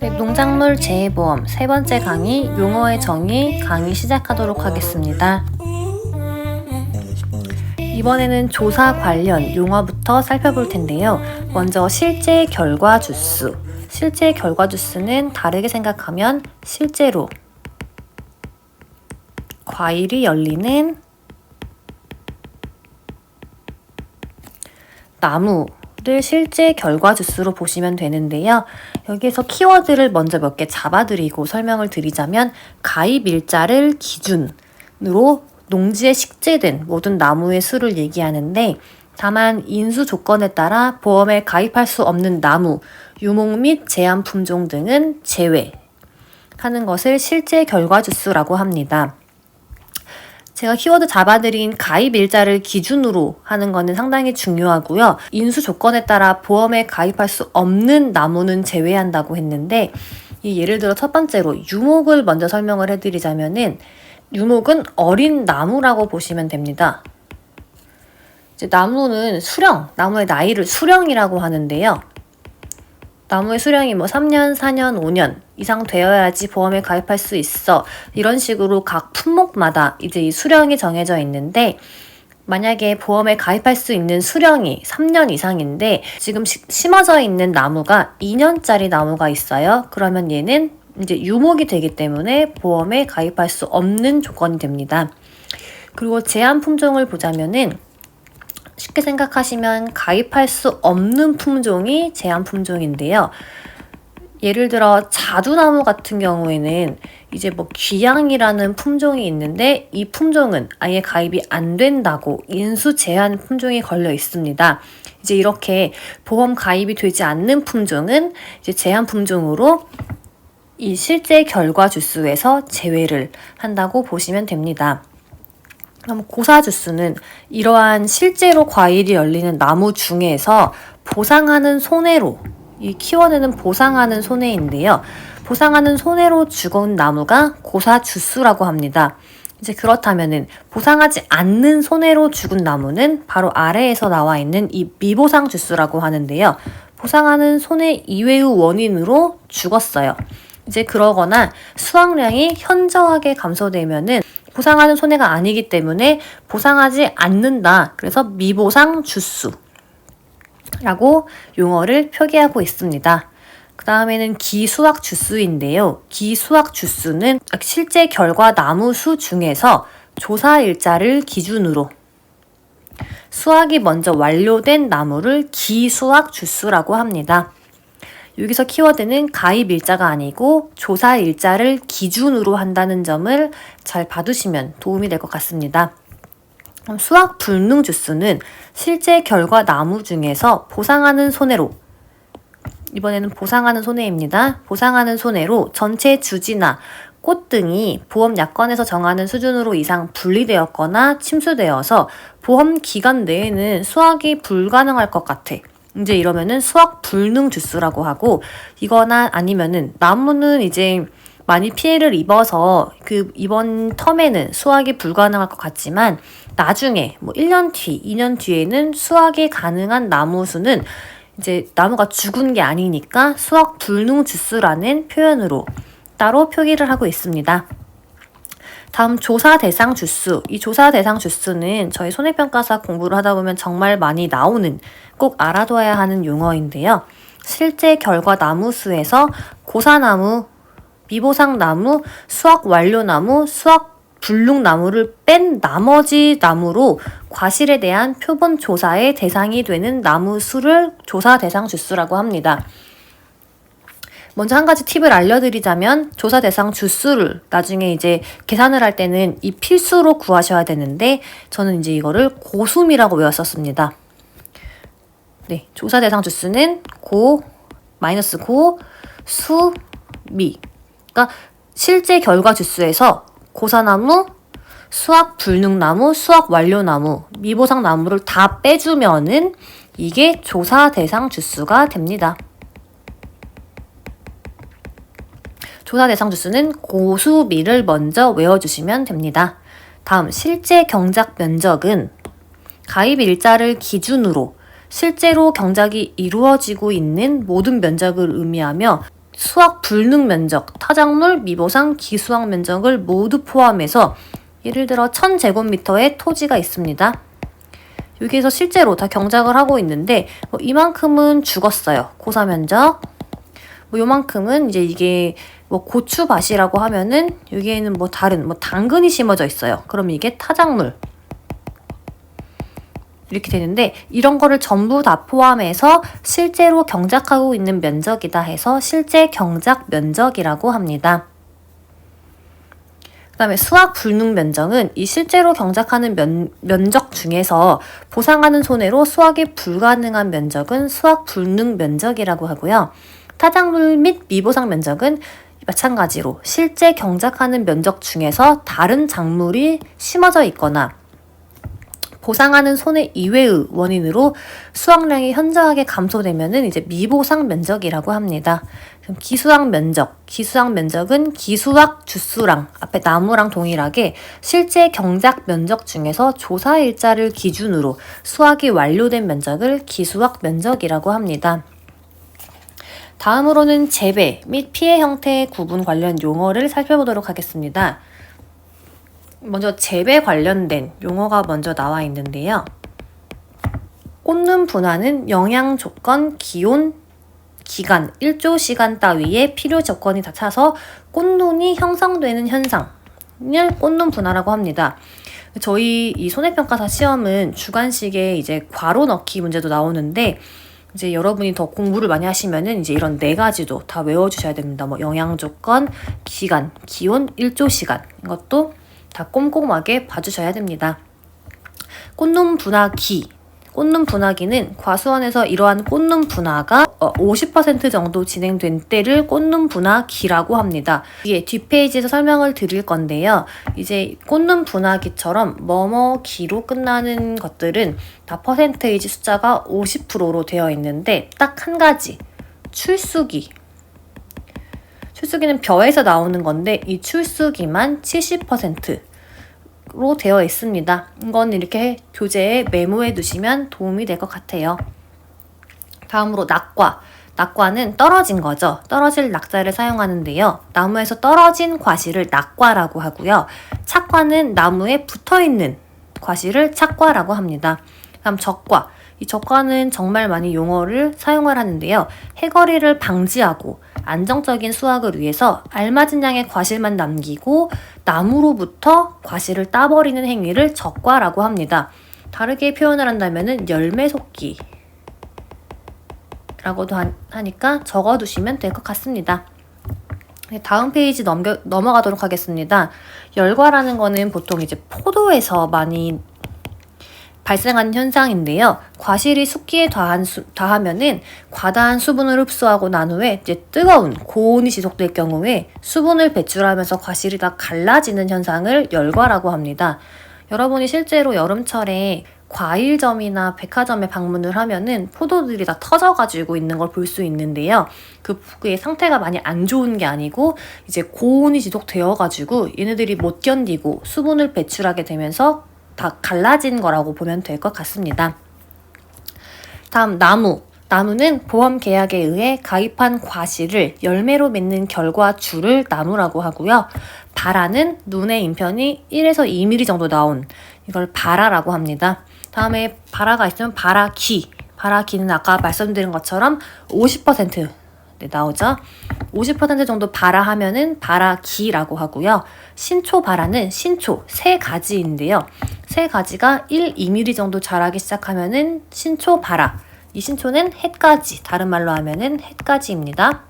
네, 농작물 재해보험 세 번째 강의 용어의 정의 강의 시작하도록 하겠습니다. 이번에는 조사 관련 용어부터 살펴볼 텐데요. 먼저 실제 결과 주수. 실제 결과 주수는 다르게 생각하면 실제로 과일이 열리는 나무를 실제 결과 주수로 보시면 되는데요. 여기에서 키워드를 먼저 몇 개 잡아드리고 설명을 드리자면 가입 일자를 기준으로 농지에 식재된 모든 나무의 수를 얘기하는데, 다만 인수 조건에 따라 보험에 가입할 수 없는 나무, 유목 및 제한 품종 등은 제외하는 것을 실제 결과 주수라고 합니다. 제가 키워드 잡아드린 가입 일자를 기준으로 하는 거는 상당히 중요하고요. 인수 조건에 따라 보험에 가입할 수 없는 나무는 제외한다고 했는데, 예를 들어 첫 번째로 유목을 먼저 설명을 해드리자면은 유목은 어린 나무라고 보시면 됩니다. 이제 나무는 수령, 나무의 나이를 수령이라고 하는데요. 나무의 수령이 3년, 4년, 5년 이상 되어야지 보험에 가입할 수 있어. 이런 식으로 각 품목마다 이제 이 수령이 정해져 있는데, 만약에 보험에 가입할 수 있는 수령이 3년 이상인데 지금 심어져 있는 나무가 2년짜리 나무가 있어요. 그러면 얘는 이제 유목이 되기 때문에 보험에 가입할 수 없는 조건이 됩니다. 그리고 제한 품종을 보자면은 쉽게 생각하시면 가입할 수 없는 품종이 제한 품종인데요. 예를 들어 자두나무 같은 경우에는 이제 귀향이라는 품종이 있는데 이 품종은 아예 가입이 안 된다고 인수 제한 품종이 걸려 있습니다. 이제 이렇게 보험 가입이 되지 않는 품종은 이제 제한 품종으로 이 실제 결과 주수에서 제외를 한다고 보시면 됩니다. 그럼 고사 주수는 이러한 실제로 과일이 열리는 나무 중에서 보상하는 손해로, 이 키워드는 보상하는 손해인데요. 보상하는 손해로 죽은 나무가 고사 주수라고 합니다. 이제 그렇다면은 보상하지 않는 손해로 죽은 나무는 바로 아래에서 나와 있는 이 미보상 주수라고 하는데요. 보상하는 손해 이외의 원인으로 죽었어요. 이제 그러거나 수확량이 현저하게 감소되면은 보상하는 손해가 아니기 때문에 보상하지 않는다. 그래서 미보상 주수라고 용어를 표기하고 있습니다. 그 다음에는 기수확 주수인데요. 기수확 주수는 실제 결과 나무 수 중에서 조사 일자를 기준으로 수확이 먼저 완료된 나무를 기수확 주수라고 합니다. 여기서 키워드는 가입 일자가 아니고 조사 일자를 기준으로 한다는 점을 잘 봐두시면 도움이 될 것 같습니다. 수확 불능 주수는 실제 결과 나무 중에서 보상하는 손해로, 이번에는 보상하는 손해입니다. 보상하는 손해로 전체 주지나 꽃 등이 보험 약관에서 정하는 수준으로 이상 분리되었거나 침수되어서 보험 기간 내에는 수확이 불가능할 것 같아. 이제 이러면은 수확 불능 주수라고 하고, 이거나 아니면은 나무는 이제 많이 피해를 입어서 이번 텀에는 수확이 불가능할 것 같지만 나중에 1년 뒤, 2년 뒤에는 수확이 가능한 나무 수는 이제 나무가 죽은 게 아니니까 수확 불능 주수라는 표현으로 따로 표기를 하고 있습니다. 다음 조사 대상 주수. 이 조사 대상 주수는 저희 손해평가사 공부를 하다 보면 정말 많이 나오는, 꼭 알아둬야 하는 용어인데요. 실제 결과 나무 수에서 고사나무, 미보상나무, 수확 완료나무, 수확 불능나무를 뺀 나머지 나무로 과실에 대한 표본 조사의 대상이 되는 나무 수를 조사 대상 주수라고 합니다. 먼저 한 가지 팁을 알려드리자면 조사 대상 주수를 나중에 이제 계산을 할 때는 이 필수로 구하셔야 되는데 저는 이제 이거를 고수미라고 외웠었습니다. 네, 조사 대상 주수는 마이너스 수, 미. 그러니까 실제 결과 주수에서 고사나무, 수확 불능나무, 수확 완료나무, 미보상 나무를 다 빼주면은 이게 조사 대상 주수가 됩니다. 조사 대상 주수는 고수미를 먼저 외워주시면 됩니다. 다음, 실제 경작 면적은 가입 일자를 기준으로 실제로 경작이 이루어지고 있는 모든 면적을 의미하며 수확 불능 면적, 타작물, 미보상, 기수확 면적을 모두 포함해서 예를 들어 1000제곱미터의 토지가 있습니다. 여기에서 실제로 다 경작을 하고 있는데 이만큼은 죽었어요. 고사 면적. 요만큼은 이제 이게 고추밭이라고 하면은 여기에는 다른 당근이 심어져 있어요. 그럼 이게 타작물. 이렇게 되는데 이런 거를 전부 다 포함해서 실제로 경작하고 있는 면적이다 해서 실제 경작 면적이라고 합니다. 그 다음에 수확 불능 면적은 이 실제로 경작하는 면적 중에서 보상하는 손해로 수확이 불가능한 면적은 수확 불능 면적이라고 하고요. 타작물 및 미보상 면적은 마찬가지로 실제 경작하는 면적 중에서 다른 작물이 심어져 있거나 보상하는 손해 이외의 원인으로 수확량이 현저하게 감소되면은 이제 미보상 면적이라고 합니다. 그럼 기수확 면적은 기수확 주수랑 앞에 나무랑 동일하게 실제 경작 면적 중에서 조사 일자를 기준으로 수확이 완료된 면적을 기수확 면적이라고 합니다. 다음으로는 재배 및 피해 형태의 구분 관련 용어를 살펴보도록 하겠습니다. 먼저 재배 관련된 용어가 먼저 나와 있는데요. 꽃눈 분화는 영양 조건, 기온, 기간, 일조 시간 따위의 필요 조건이 다 차서 꽃눈이 형성되는 현상을 꽃눈 분화라고 합니다. 저희 이 손해평가사 시험은 주관식에 이제 괄호 넣기 문제도 나오는데 이제 여러분이 더 공부를 많이 하시면은 이제 이런 4가지도 다 외워주셔야 됩니다. 영양 조건, 기간, 기온, 일조 시간 이것도 다 꼼꼼하게 봐주셔야 됩니다. 꽃눈 분화기는 과수원에서 이러한 꽃눈 분화가 50% 정도 진행된 때를 꽃눈 분화기라고 합니다. 이게 뒷페이지에서 설명을 드릴 건데요. 이제 꽃눈 분화기처럼 뭐뭐기로 끝나는 것들은 다 퍼센테이지 숫자가 50%로 되어 있는데 딱 한 가지, 출수기는 벼에서 나오는 건데 이 출수기만 70%로 되어 있습니다. 이건 이렇게 교재에 메모해 두시면 도움이 될 것 같아요. 다음으로 낙과는 떨어진 거죠. 떨어질 낙자를 사용하는데요. 나무에서 떨어진 과실을 낙과라고 하고요. 착과는 나무에 붙어있는 과실을 착과라고 합니다. 다음 적과. 이 적과는 정말 많이 용어를 사용을 하는데요. 해거리를 방지하고 안정적인 수확을 위해서 알맞은 양의 과실만 남기고 나무로부터 과실을 따버리는 행위를 적과라고 합니다. 다르게 표현을 한다면 열매 속기 라고도 하니까 적어두시면 될 것 같습니다. 다음 페이지 넘어가도록 하겠습니다. 열과라는 거는 보통 이제 포도에서 많이 발생하는 현상인데요. 과실이 숙기에 다하면은 과다한 수분을 흡수하고 난 후에 이제 뜨거운 고온이 지속될 경우에 수분을 배출하면서 과실이 다 갈라지는 현상을 열과라고 합니다. 여러분이 실제로 여름철에 과일점이나 백화점에 방문을 하면은 포도들이 다 터져가지고 있는 걸 볼 수 있는데요. 그의 상태가 많이 안 좋은 게 아니고 이제 고온이 지속되어가지고 얘네들이 못 견디고 수분을 배출하게 되면서 다 갈라진 거라고 보면 될 것 같습니다. 다음 나무는 보험 계약에 의해 가입한 과실을 열매로 맺는 결과줄을 나무라고 하고요. 발아는 눈의 인편이 1에서 2mm 정도 나온 이걸 발아라고 합니다. 다음에 발아가 있으면 발아기는 아까 말씀드린 것처럼 50% 나오죠. 50% 정도 발아하면은 발아기라고 하고요. 신초발아는 신초 3가지인데요. 3가지가 1, 2mm 정도 자라기 시작하면은 신초발아. 이 신초는 햇가지, 다른 말로 하면은 햇가지입니다.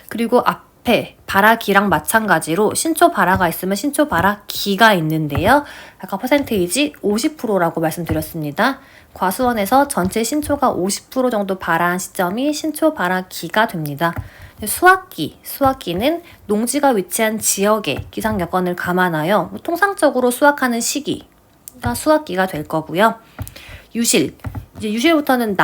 그리고 앞에 발아기랑 마찬가지로 신초발아가 있으면 신초발아기가 있는데요. 아까 퍼센테이지 50%라고 말씀드렸습니다. 과수원에서 전체 신초가 50% 정도 발아한 시점이 신초발아기가 됩니다. 수확기는 농지가 위치한 지역의 기상 여건을 감안하여 통상적으로 수확하는 시기가 수확기가 될 거고요. 유실부터는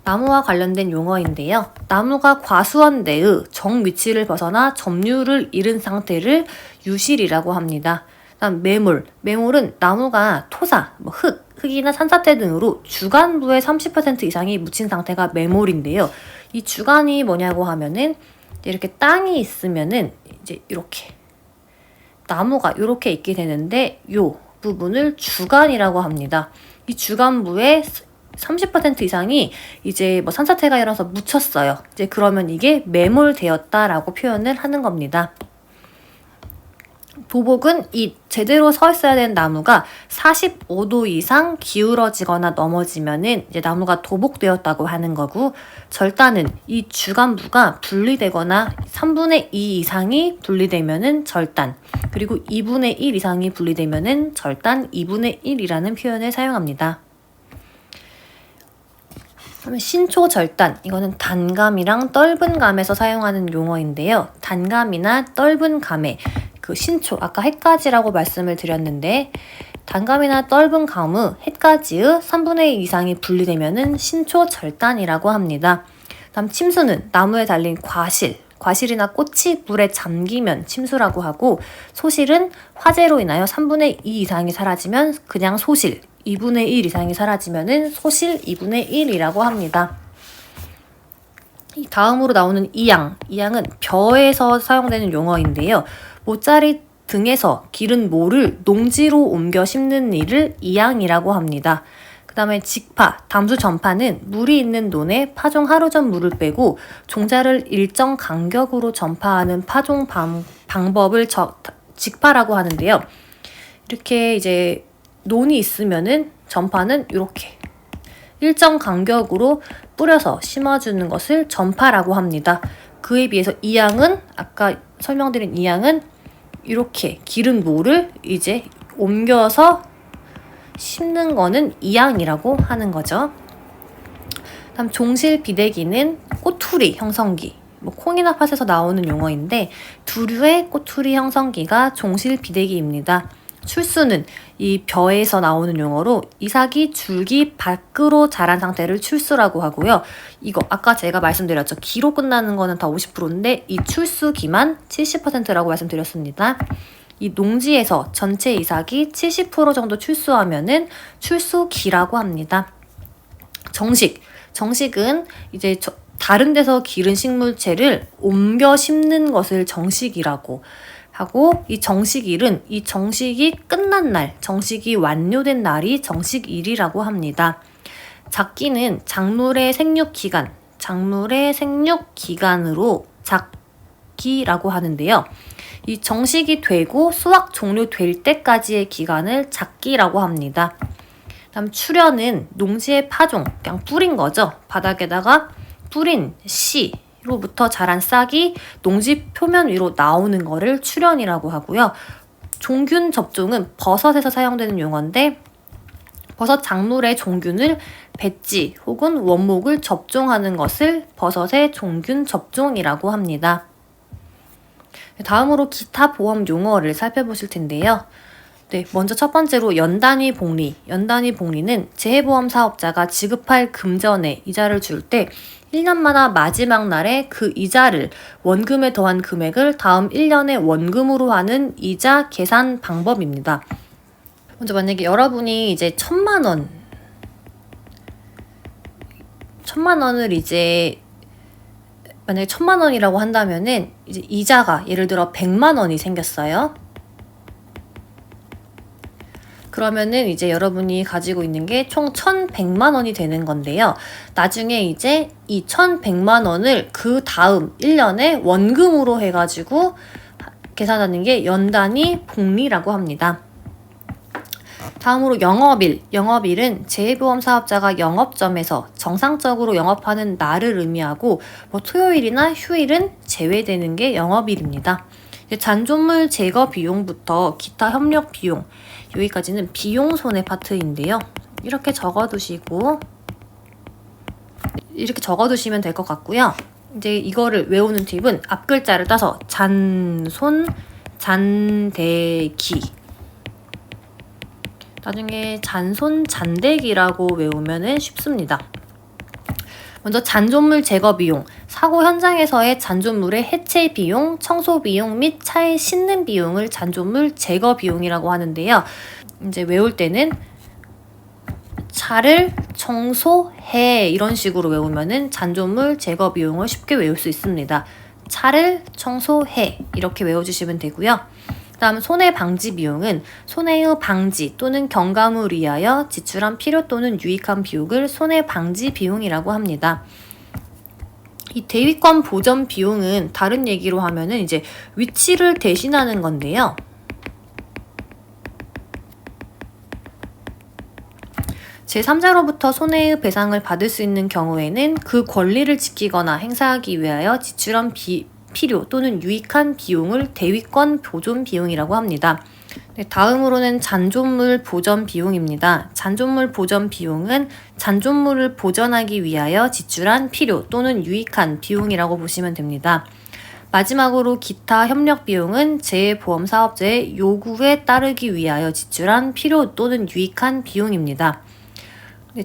나무와 관련된 용어인데요. 나무가 과수원 내의 정 위치를 벗어나 점유를 잃은 상태를 유실이라고 합니다. 다음 매물은 나무가 토사, 흙이나 산사태 등으로 주간부의 30% 이상이 묻힌 상태가 매몰인데요. 이 주간이 뭐냐고 하면은 이렇게 땅이 있으면은 이제 이렇게 나무가 이렇게 있게 되는데 요 부분을 주간이라고 합니다. 이 주간부의 30% 이상이 이제 뭐 산사태가 일어나서 묻혔어요. 이제 그러면 이게 매몰되었다라고 표현을 하는 겁니다. 도복은 이 제대로 서 있어야 되는 나무가 45도 이상 기울어지거나 넘어지면은 이제 나무가 도복되었다고 하는 거고, 절단은 이 주간부가 분리되거나 3분의 2 이상이 분리되면은 절단, 그리고 2분의 1 이상이 분리되면은 절단 2분의 1이라는 표현을 사용합니다. 신초 절단, 이거는 단감이랑 떫은 감에서 사용하는 용어인데요. 단감이나 떫은 감에 그 신초, 아까 햇가지라고 말씀을 드렸는데 단감이나 떫은 감의 햇가지의 3분의 2 이상이 분리되면은 신초 절단이라고 합니다. 다음 침수는 나무에 달린 과실이나 꽃이 물에 잠기면 침수라고 하고, 소실은 화재로 인하여 3분의 2 이상이 사라지면 그냥 소실, 2분의 1 이상이 사라지면은 소실 2분의 1이라고 합니다. 다음으로 나오는 이양은 벼에서 사용되는 용어인데요. 모짜리 등에서 기른 모를 농지로 옮겨 심는 일을 이양이라고 합니다. 그 다음에 직파, 담수 전파는 물이 있는 논에 파종 하루 전 물을 빼고 종자를 일정 간격으로 전파하는 파종 방법을 직파라고 하는데요. 이렇게 이제 논이 있으면은 전파는 이렇게 일정 간격으로 뿌려서 심어주는 것을 전파라고 합니다. 그에 비해서 이양은, 아까 설명드린 이양은 이렇게 기른 모를 이제 옮겨서 심는 거는 이양이라고 하는 거죠. 다음 종실 비대기는 꼬투리 형성기, 콩이나 팥에서 나오는 용어인데 두 류의 꼬투리 형성기가 종실 비대기입니다. 출수는 이 벼에서 나오는 용어로 이삭이 줄기 밖으로 자란 상태를 출수라고 하고요. 이거 아까 제가 말씀드렸죠. 기로 끝나는 거는 다 50%인데 이 출수기만 70%라고 말씀드렸습니다. 이 농지에서 전체 이삭이 70% 정도 출수하면은 출수기라고 합니다. 정식은 이제 다른 데서 기른 식물체를 옮겨 심는 것을 정식이라고 하고, 이 정식일은 이 정식이 끝난 날, 정식이 완료된 날이 정식일이라고 합니다. 작기는 작물의 생육기간으로 작기라고 하는데요. 이 정식이 되고 수확 종료될 때까지의 기간을 작기라고 합니다. 다음 출현은 농지의 파종, 그냥 뿌린 거죠. 바닥에다가 뿌린 씨로부터 자란 싹이 농지 표면 위로 나오는 거를 출현이라고 하고요. 종균 접종은 버섯에서 사용되는 용어인데 버섯 작물의 종균을 배지 혹은 원목을 접종하는 것을 버섯의 종균 접종이라고 합니다. 다음으로 기타 보험 용어를 살펴보실 텐데요. 먼저 첫 번째로 연단위 복리. 연단위 복리는 재해보험 사업자가 지급할 금전에 이자를 줄 때 1년마다 마지막 날에 그 이자를 원금에 더한 금액을 다음 1년의 원금으로 하는 이자 계산 방법입니다. 먼저 만약에 여러분이 이제 1,000만 원을 이제 만약에 1,000만 원이라고 한다면은 이제 이자가 예를 들어 100만 원이 생겼어요. 그러면은 이제 여러분이 가지고 있는 게 총 1,100만 원이 되는 건데요. 나중에 이제 이 1,100만 원을 그 다음 1년에 원금으로 해가지고 계산하는 게 연단위 복리라고 합니다. 다음으로 영업일. 영업일은 재해보험 사업자가 영업점에서 정상적으로 영업하는 날을 의미하고 토요일이나 휴일은 제외되는 게 영업일입니다. 잔존물 제거 비용부터 기타 협력 비용, 여기까지는 비용 손해 파트인데요. 이렇게 적어두시면 될 것 같고요. 이제 이거를 외우는 팁은 앞 글자를 따서 잔손, 잔대기, 나중에 잔손, 잔대기라고 외우면 쉽습니다. 먼저 잔존물 제거 비용, 사고 현장에서의 잔존물의 해체 비용, 청소 비용 및 차에 싣는 비용을 잔존물 제거 비용이라고 하는데요. 이제 외울 때는 차를 청소해 이런 식으로 외우면은 잔존물 제거 비용을 쉽게 외울 수 있습니다. 차를 청소해 이렇게 외워주시면 되고요. 다음 손해 방지 비용은 손해의 방지 또는 경감을 위하여 지출한 필요 또는 유익한 비용을 손해 방지 비용이라고 합니다. 이 대위권 보전 비용은 다른 얘기로 하면은 이제 위치를 대신하는 건데요. 제3자로부터 손해의 배상을 받을 수 있는 경우에는 그 권리를 지키거나 행사하기 위하여 지출한 필요 또는 유익한 비용을 대위권 보존 비용이라고 합니다. 네, 다음으로는 잔존물 보전 비용입니다. 잔존물 보전 비용은 잔존물을 보전하기 위하여 지출한 필요 또는 유익한 비용이라고 보시면 됩니다. 마지막으로 기타 협력 비용은 재보험사업자의 요구에 따르기 위하여 지출한 필요 또는 유익한 비용입니다.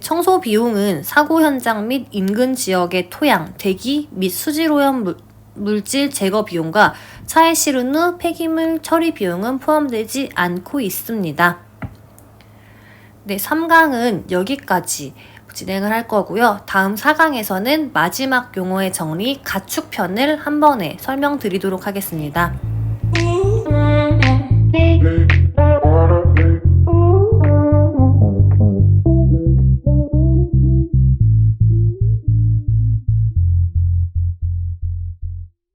청소 비용은 사고 현장 및 인근 지역의 토양, 대기 및 수질오염 물질 제거 비용과 차에 실은 후 폐기물 처리 비용은 포함되지 않고 있습니다. 네, 3강은 여기까지 진행을 할 거고요. 다음 4강에서는 마지막 용어의 정리, 가축편을 한 번에 설명드리도록 하겠습니다.